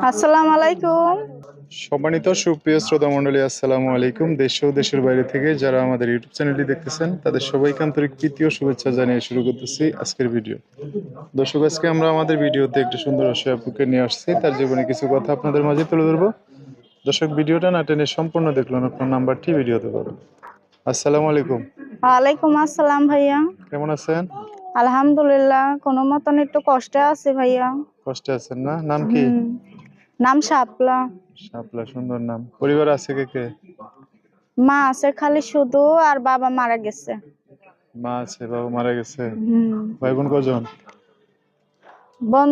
আসসালামু আলাইকুম। সম্মানিত সুপ্রিয় শ্রোতা মণ্ডলী, আসসালামু আলাইকুম। দেশ ও দেশের বাইরে থেকে যারা আমাদের ইউটিউব চ্যানেলটি দেখতেছেন তাদের সবাইকে আন্তরিক প্রীতি ও শুভেচ্ছা জানিয়ে শুরু করতেছি আজকের ভিডিও। দর্শক, আজকে আমরা আমাদের ভিডিওতে একটি সুন্দর অসহায় আপুকে নিয়ে আসছি, তার জীবনে কিছু কথা আপনাদের মাঝে তুলে ধরবো। দর্শক, ভিডিওটা না টেনে সম্পূর্ণ দেখলেন আপনার নাম্বারটি ভিডিওতে পাবেন। আসসালামু আলাইকুম। ওয়ালাইকুম আসসালাম ভাইয়া। কেমন আছেন? আলহামদুলিল্লাহ, কোনো মতন একটু কষ্টে আছি ভাইয়া। কষ্টে আছেন না? নাম কি? হুম, নাম শাপলা। শাপলা, সুন্দর নাম। পরিবার আছে কে কে? মা আছে খালি শুধু, আর বাবা মারা গেছে। মা আছে, বাবা মারা গেছে। হুম, ভাই বোন কজন? বোন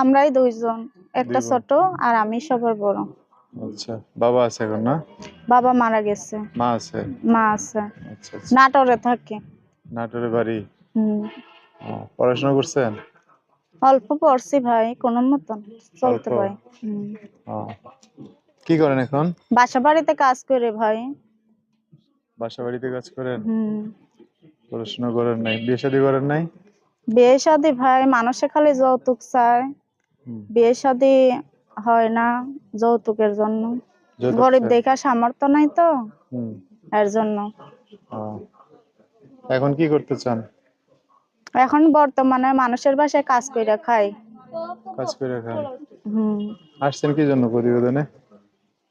আমরাই দুইজন, একটা দুই বোন। ছোট আর আমি সবার বড়। আচ্ছা, বাবা আছে এখন না? বাবা মারা গেছে। মা আছে। মা আছে, আচ্ছা আচ্ছা। নাটোরে থাকে। নাটোরে বাড়ি। হুম, পড়াশোনা করছেন? অল্প পড়ছি ভাই, কোনো মতন চলতে অল্প। ভাই। হুম, আহ, কি করেন এখন? বাসা বাড়িতে কাজ করে ভাই। বাসা বাড়িতে কাজ করেন? হুম, পড়াশোনা করেন নাই? বিয়ে শাদী করেন নাই? বিয়ে শাদী ভাই, মানুষে খালি যৌতুক চায়। হুম। বিয়ে শাদী হয় না যৌতুকের জন্য। যৌতুক গরিব চান? দেখা সামর্থ্য নাই তো, হুম। এর জন্য। আহ, এখন কি করতে চান? এখন বর্তমানে মানুষের বাসায় কাজ কইরা খাই। কাজ করে খান? হুম, আসছেন কি জন্য প্রতিবেদনে?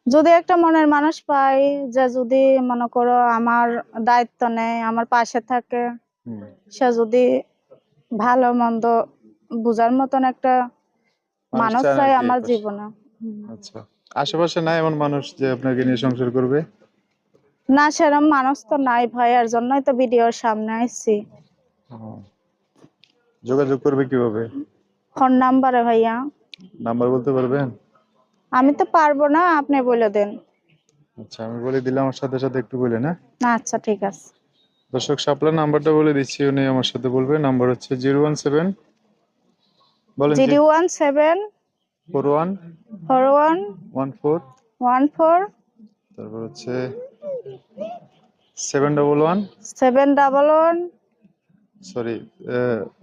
যদি একটা মনের মানুষ পাই, যে যদি মনে করো আমার দায়িত্ব নেয়, আমার পাশে থাকে, হুম। সে যদি ভালো মন্দ বুঝার মতন একটা মানুষ মানুষ চান আর চাই কি আমার পাশে। জীবনে। হুম। আচ্ছা, আশেপাশে নাই এমন মানুষ যে আপনাকে নিয়ে সংসার করবে? না, সেরকম মানুষ তো নাই ভাই, এর জন্যই তো ভিডিওর সামনে আসছি। আহ, যোগাযোগ করবে কিভাবে? ফোন নাম্বারে ভাইয়া। নাম্বার বলতে পারবেন? আমি তো পারবো না, আপনি বলে দেন। আচ্ছা, আমি বলে দিলাম, আমার সাথে সাথে একটু বলে না। আচ্ছা ঠিক আছে। দর্শক, শাপলার নাম্বারটা বলে দিচ্ছি, উনি আমার সাথে বলবে। নাম্বার হচ্ছে 017, বলেন জি, 017 41 41 14, 14 তারপর হচ্ছে 711, 711 সরি,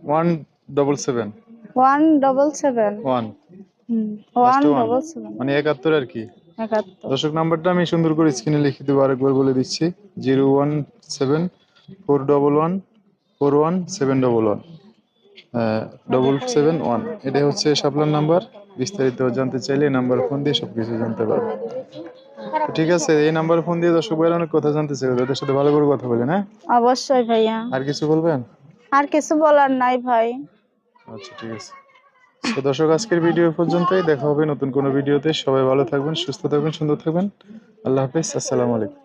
177, 177 1 লাস্টে 1, 177 মানে 71 আর কি। 71। দর্শক, নাম্বারটা আমি সুন্দর করে স্ক্রিনে লিখে দেবো, আরেকবার বলে দিচ্ছি। 017 411 41 711, 771, এটাই হচ্ছে শাপলার নাম্বার। বিস্তারিত জানতে চাইলে এই নাম্বার ফোন দিয়ে সবকিছু জানতে পারবেন। তো ঠিক আছে, এই নাম্বার ফোন দিয়ে দর্শক ভাইয়েরা অনেক কথা জানতে চাইবে, তাদের সাথে ভালো করে কথা বলে না। অবশ্যই ভাইয়া। আর কিছু বলবেন? আর কিছু বলার নাই ভাই। আচ্ছা, ঠিক আছে। তো দর্শক, আজকের ভিডিও পর্যন্তই। দেখা হবে নতুন কোনো ভিডিওতে। সবাই ভালো থাকবেন, সুস্থ থাকবেন, সুন্দর থাকবেন। আল্লাহ হাফেজ, আসসালামু আলাইকুম।